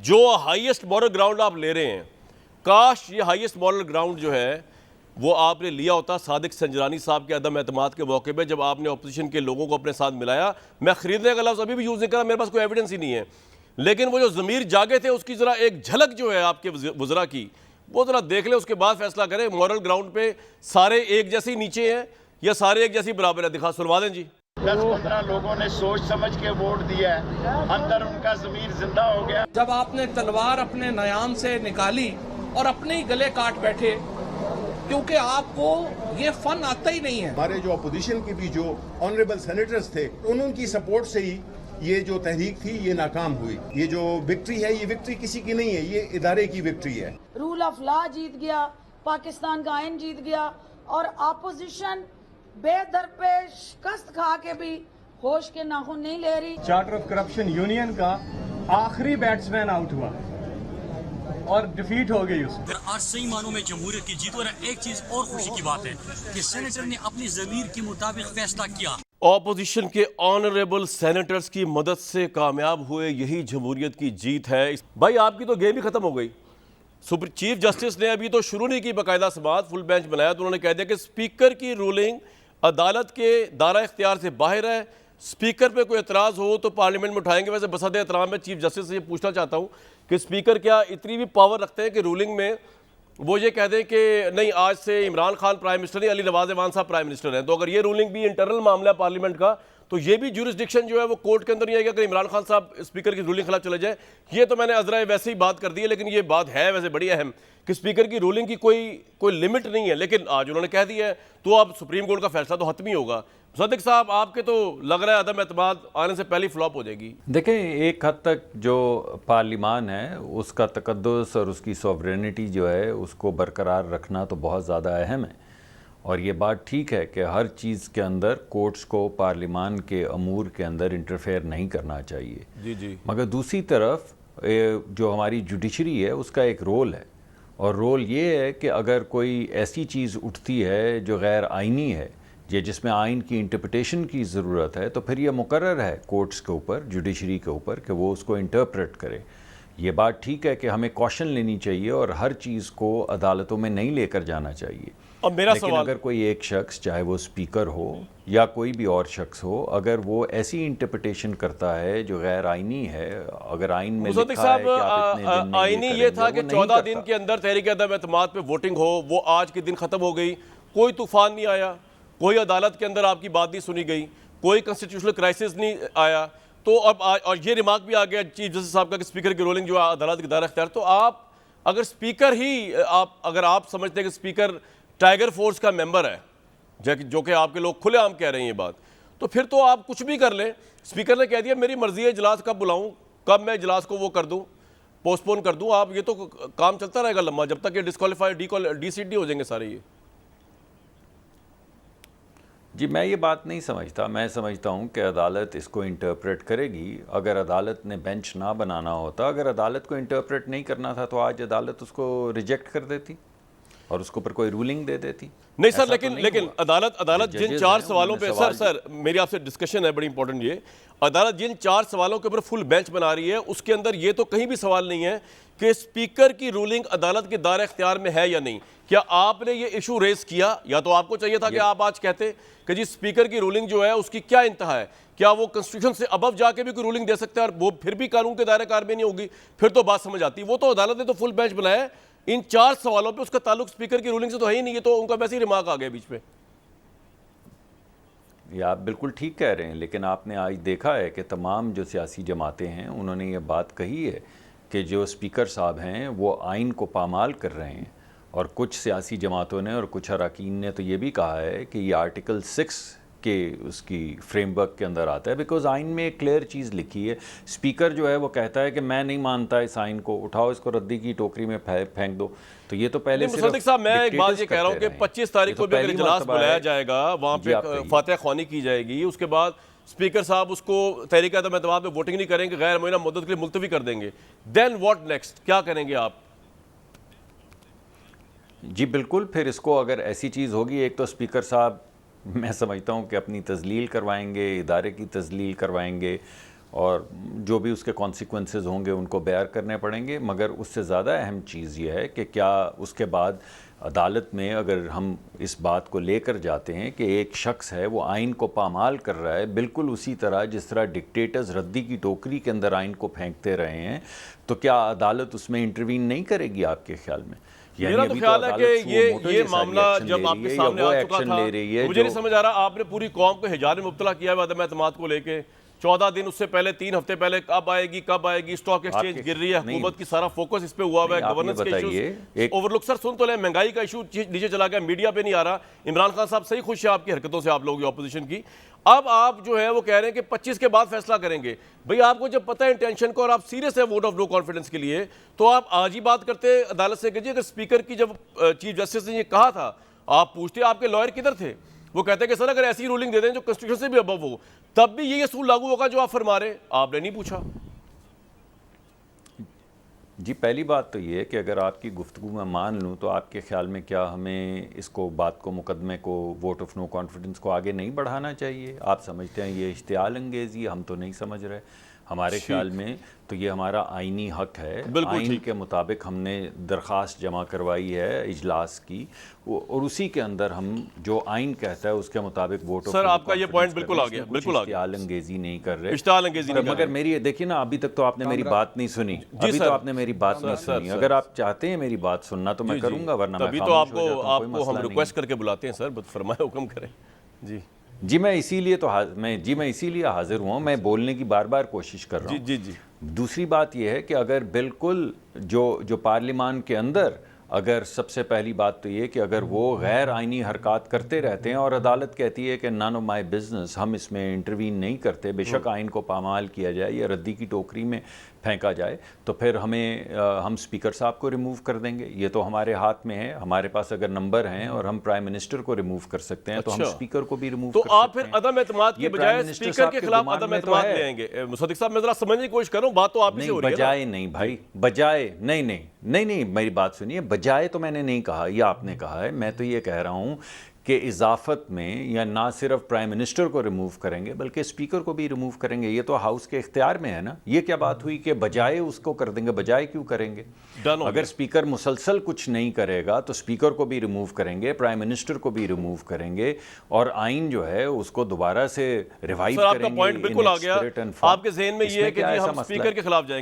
जो highest moral ground आप ले रहे हैं, काश ये हाईएस्ट मॉरल ग्राउंड जो है वो आपने लिया होता सादिक संजरानी साहब के अदम एतमाद के मौके पे, जब आपने अपोजिशन के लोगों को अपने साथ मिलाया। मैं खरीदने का लफ्ज़ अभी भी यूज़ नहीं करा, मेरे पास कोई एविडेंस ही नहीं है, लेकिन वो जो ज़मीर जागे थे उसकी ज़रा एक झलक जो है आपके वज़रा की, वो ज़रा देख ले, उसके बाद फैसला करें। मॉरल ग्राउंड पे सारे एक जैसे ही नीचे हैं या सारे एक जैसी बराबर है? दिखा सुनवा दें जी। 10-15 लोगों ने सोच समझ के वोट दिया है, अंदर उनका ज़मीर जिंदा हो गया। जब आपने तलवार अपने नयाम से निकाली और अपने ही गले काट बैठे, क्योंकि आपको ये फन आता ही नहीं है। हमारे जो अपोजिशन के भी जो ऑनरेबल सेनेटर्स थे, उनकी सपोर्ट से ही ये जो तहरीक थी ये नाकाम हुई। ये जो विक्ट्री है, ये विक्ट्री किसी की नहीं है, ये इदारे की विक्ट्री है। रूल ऑफ लॉ जीत गया, पाकिस्तान का आइन जीत गया और अपोजिशन बेदरपेश शिकस्त खा के भी होश के नाखून नहीं ले रही। चार्टर ऑफ करप्शन यूनियन का आखिरी बैट्समैन आउट हुआ और डिफीट हो गई उसको। आज सही मानों में जमहूरियत की जीत। और एक चीज और खुशी की बात है कि सेनेटर ने अपनी ज़मीर के मुताबिक फैसला किया। ऑपोजिशन के ऑनरेबल सेनेटर्स की मदद से कामयाब हुए, यही जमहूरियत की जीत है। भाई आपकी तो गेम ही खत्म हो गई। चीफ जस्टिस ने अभी तो शुरू नहीं की बाकायदा समाअत, फुल बेंच बनाया, तो उन्होंने कह दिया कि स्पीकर की रूलिंग अदालत के दायरा इख्तियार से बाहर है। स्पीकर पे कोई एतराज़ हो तो पार्लियामेंट में उठाएंगे। वैसे बसद एहतराम में चीफ जस्टिस से ये पूछना चाहता हूँ कि स्पीकर क्या इतनी भी पावर रखते हैं कि रूलिंग में वो ये कह दें कि नहीं, आज से इमरान खान प्राइम मिनिस्टर नहीं, अली नवाज अवान साहब प्राइम मिनिस्टर हैं। तो अगर ये रूलिंग भी इंटरनल मामला है पार्लियामेंट का, तो ये भी ज्यूरिसडिक्शन जो है वो कोर्ट के अंदर नहीं आएगा अगर इमरान खान साहब स्पीकर की रूलिंग खिलाफ चले जाए। ये तो मैंने अजरा वैसे ही बात कर दी है, लेकिन ये बात है वैसे बड़ी अहम कि स्पीकर की रूलिंग की कोई लिमिट नहीं है। लेकिन आज उन्होंने कह दिया है, तो अब सुप्रीम कोर्ट का फैसला तो हतमी होगा। सदिक साहब, आपके तो लग रहा है अदम एतमाद आने से पहले फ्लॉप हो जाएगी। देखें, एक हद तक जो पार्लिमान है उसका तकद्दुस और उसकी सॉवरेनिटी जो है उसको बरकरार रखना तो बहुत ज़्यादा अहम है। और ये बात ठीक है कि हर चीज़ के अंदर कोर्ट्स को पार्लिमान के अमूर के अंदर इंटरफेयर नहीं करना चाहिए। जी जी। मगर दूसरी तरफ जो हमारी जुडिशरी है उसका एक रोल है, और रोल ये है कि अगर कोई ऐसी चीज़ उठती है जो गैर आइनी है या जिसमें आइन की इंटरप्रिटेशन की ज़रूरत है, तो फिर यह मुकर्रर है कोर्ट्स के ऊपर, जुडिशरी के ऊपर, कि वो उसको इंटरप्रेट करे। ये बात ठीक है कि हमें कॉशन लेनी चाहिए और हर चीज़ को अदालतों में नहीं लेकर जाना चाहिए। अब मेरा लेकिन सवाल, अगर कोई एक शख्स, चाहे वो स्पीकर हो या कोई भी और शख्स हो, अगर वो ऐसी इंटरप्रिटेशन करता है जो गैर आइनी है, अगर आइन में लिखा है कि आप इतने दिन में आइनी ये था कि 14 दिन के अंदर तहरीक अदम एतमाद पे वोटिंग हो, वो आज के दिन ख़त्म हो गई, कोई तूफान नहीं आया, कोई अदालत के अंदर आपकी बात नहीं सुनी गई, कोई कॉन्स्टिट्यूशनल क्राइसिस नहीं आया, तो अब और ये रिमार्क भी आ गया चीफ जस्टिस साहब का कि स्पीकर की रोलिंग जो है अदालत के दायरा इख्तियार। तो आप अगर स्पीकर ही अगर आप समझते हैं कि स्पीकर टाइगर फोर्स का मेंबर है, जो कि आपके लोग खुलेआम कह रहे हैं ये बात, तो फिर तो आप कुछ भी कर लें। स्पीकर ने कह दिया मेरी मर्जी है इजलास कब बुलाऊं, कब मैं इजलास को वो कर दूं, पोस्टपोन कर दूं, आप ये तो काम चलता रहेगा लम्बा, जब तक ये डिस्क्वालीफाई डी हो जाएंगे सारे। ये जी, मैं ये बात नहीं समझता। मैं समझता हूँ कि अदालत इसको इंटरप्रेट करेगी। अगर अदालत ने बेंच ना बनाना होता, अगर अदालत को इंटरप्रेट नहीं करना था, तो आज अदालत उसको रिजेक्ट कर देती और उसके ऊपर कोई रूलिंग दे देती। नहीं सर, लेकिन अदालत जिन 4 सवालों पे सर मेरी आपसे डिस्कशन है बड़ी इंपॉर्टेंट, ये अदालत जिन 4 सवालों के ऊपर फुल बेंच बना रही है, उसके अंदर ये तो कहीं भी सवाल नहीं है कि स्पीकर की रूलिंग अदालत के दायरे इख्तियार में है या नहीं। क्या आपने ये इशू रेज किया? या तो आपको चाहिए था कि आप आज कहते कि जी स्पीकर की रूलिंग जो है उसकी क्या इंतहा है, क्या वो कॉन्स्टिट्यूशन से अबव जाके भी कोई रूलिंग दे सकता है और वो फिर भी कानून के दायरे कार में नहीं होगी, फिर तो बात समझ आती। वो तो अदालत ने तो फुल बेंच बनाया है, इन 4 सवालों पे उसका ताल्लुक स्पीकर की रूलिंग से तो है ही नहीं। ये तो उनका वैसे ही रिमार्क आ गया बीच में। ये आप बिल्कुल ठीक कह रहे हैं, लेकिन आपने आज देखा है कि तमाम जो सियासी जमातें हैं उन्होंने ये बात कही है कि जो स्पीकर साहब हैं वो आइन को पामाल कर रहे हैं। और कुछ सियासी जमातों ने और कुछ अरकान ने तो ये भी कहा है कि ये आर्टिकल 6 के उसकी फ्रेमवर्क के अंदर आता है, बिकॉज आइन में एक क्लियर चीज़ लिखी है। स्पीकर जो है वो कहता है कि मैं नहीं मानता इस आइन को, उठाओ इसको रद्दी की टोकरी में फेंक दो। तो ये तो पहले मुसद्दिक साहब, मैं एक बात ये कह रहा हूँ कि 25 तारीख को भी अगर इजलास बुलाया जाएगा, वहाँ पे फातिहा ख्वानी की जाएगी, उसके बाद स्पीकर साहब उसको तहरीक अदम एतमाद पे वोटिंग नहीं करेंगे, गैर मुय्यना मुद्दत के लिए मुलतवी कर देंगे, देन व्हाट नेक्स्ट, क्या करेंगे आप? जी बिल्कुल, फिर इसको अगर ऐसी चीज़ होगी, एक तो स्पीकर साहब मैं समझता हूँ कि अपनी तजलील करवाएंगे, इदारे की तजलील करवाएंगे, और जो भी उसके कॉन्सिक्वेंसेस होंगे उनको बेयर करने पड़ेंगे। मगर उससे ज़्यादा अहम चीज़ ये है कि क्या उसके बाद अदालत में अगर हम इस बात को लेकर जाते हैं कि एक शख्स है वो आइन को पामाल कर रहा है, बिल्कुल उसी तरह जिस तरह डिक्टेटर्स रद्दी की टोकरी के अंदर आइन को फेंकते रहे हैं, तो क्या अदालत उसमें इंटरवीन नहीं करेगी आपके ख्याल में? मेरा तो ख्याल है कि ये मामला जब आपके सामने आ चुका था, मुझे नहीं समझ आ रहा, आपने पूरी कौम को हिजार में मुब्तला किया है अदम एतमाद को लेके। 14 दिन उससे पहले, 3 हफ्ते पहले कब आएगी, स्टॉक एक्सचेंज गिर रही है, हुकूमत की सारा फोकस इस पे हुआ है, गवर्नेंस के इश्यूज ओवरलुक। सर सुन तो ले, महंगाई का इशू नीचे चला गया, मीडिया पे नहीं आ रहा। इमरान खान साहब सही खुश है आपकी हरकतों से, आप लोग ऑपोजिशन की। अब आप जो है वो कह रहे हैं कि 25 के बाद फैसला करेंगे। भाई आपको जब पता है इंटेंशन को और आप सीरियस है वोट ऑफ नो कॉन्फिडेंस के लिए, तो आप आज ही बात करते अदालत से कीजिए। अगर स्पीकर की जब चीफ जस्टिस ने ये कहा था, आप पूछते आपके लॉयर किधर थे, वो कहते हैं कि सर अगर ऐसी रूलिंग दे दें जो कॉन्स्टिट्यूशन से भी अबव हो, तब भी ये असूल लागू होगा जो आप फरमा रहे। आपने नहीं पूछा। जी, पहली बात तो ये है कि अगर आपकी गुफ्तगू में मान लूँ तो आपके ख्याल में क्या हमें इसको बात को, मुकदमे को, वोट ऑफ नो कॉन्फिडेंस को आगे नहीं बढ़ाना चाहिए? आप समझते हैं ये इश्तियाल अंगेज़ी, हम तो नहीं समझ रहे। हमारे ख्याल में तो ये हमारा आइनी हक है, आइन के मुताबिक हमने दरख्वास्त जमा करवाई है इजलास की, और उसी के अंदर हम जो आइन कहता है उसके मुताबिक वोट ऑफ। सर आपका ये पॉइंट बिल्कुल आ गया, बिल्कुल आ गया। इश्तियाल अंगेज़ी नहीं कर रहे, इश्तियाल अंगेज़ी नहीं। मगर मेरी देखिए ना, अभी तक तो आपने मेरी बात नहीं सुनी, अभी तो आपने मेरी बात नहीं सुनी। अगर आप चाहते हैं मेरी बात सुनना तो मैं करूंगा, वरना तभी तो आपको हम रिक्वेस्ट करके बुलाते हैं। सर फरमाए, हुक्म करें। जी मैं इसीलिए हाजिर हुआ हूँ, मैं बोलने की बार बार कोशिश कर रहा हूँ। जी। दूसरी बात यह है कि अगर बिल्कुल जो पार्लियामान के अंदर, अगर सबसे पहली बात तो ये कि अगर वो गैर आइनी हरकत करते रहते हैं और अदालत कहती है कि नन ऑफ माई बिजनेस, हम इसमें इंटरवीन नहीं करते, बेशक आइन को पामाल किया जाए या रद्दी की टोकरी में फेंका जाए, तो फिर हम स्पीकर साहब को रिमूव कर देंगे। ये तो हमारे हाथ में है, हमारे पास अगर नंबर हैं और हम प्राइम मिनिस्टर को रिमूव कर सकते हैं, तो हम स्पीकर को भी रिमूव कर सकते हैं। तो आप फिर अदम एतमाद के बजाय स्पीकर के खिलाफ अदम एतमाद ले आएंगे? मुसद्दिक साहब, मैं जरा समझने की कोशिश कर रहा हूं, बात तो आप ही से हो रही है। बजाय नहीं भाई, बजाय नहीं, मेरी बात सुनिए। बजाय तो मैंने नहीं कहा, ये आपने कहा है। मैं तो ये कह रहा हूं कि इजाफत में या ना सिर्फ प्राइम मिनिस्टर को रिमूव करेंगे बल्कि स्पीकर को भी रिमूव करेंगे। ये तो हाउस के इख्तियार में है ना। ये क्या बात हुई कि बजाय उसको कर देंगे? बजाय क्यों करेंगे? अगर स्पीकर मुसलसल कुछ नहीं करेगा तो स्पीकर को भी रिमूव करेंगे, प्राइम मिनिस्टर को भी रिमूव करेंगे, और आइन जो है उसको दोबारा से रिवाइव करेंगे। आपका पॉइंट बिल्कुल आ गया। आपके ज़हन में ये है कि हम स्पीकर के खिलाफ जाएंगे।